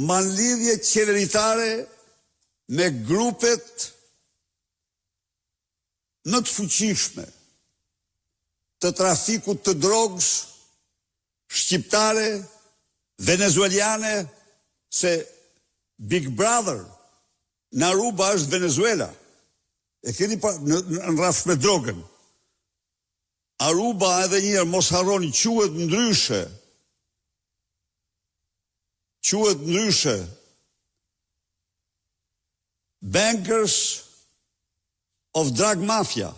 manlidhje qeveritare me grupet në të fuqishme të trafikut të drogës shqiptare, venezueliane, se Big Brother në Aruba është Venezuela. E keni pa në rrafsh me drogën. Aruba edhe njërë mos harroni quhet ndryshe. Quhet ndryshe. Bankers of Drug Mafia.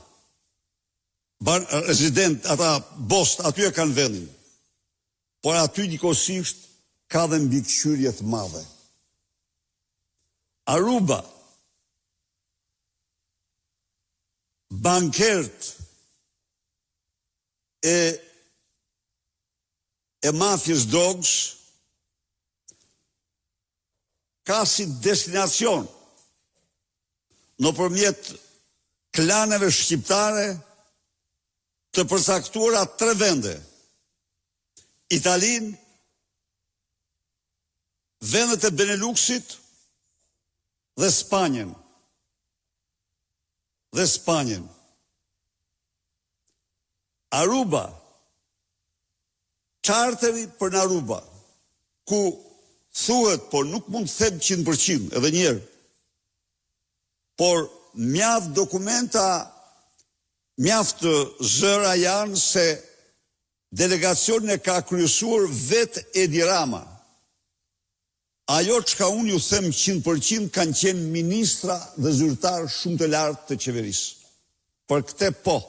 Resident, ata bost, aty e kanë vendin. Por aty njëkohësisht ka dhe mbikëqyrje të madhe. Aruba, bankert e mafjes drogës ka si destinacion nëpërmjet klaneve shqiptare të përcaktuara 3 vende: Italinë, vendet e Beneluxit dhe Spanjën. Aruba, charteri për në Aruba, ku thuhet, por nuk mund të them 100%, edhe njerë, por mjaft dokumenta, mjaft zëra janë se delegacion e ka kryesuar vetë Edi Rama. Ajo çka unë ju them 100% kanë qenë ministra dhe zyrtarë shumë të lartë të qeverisë. Për këte po.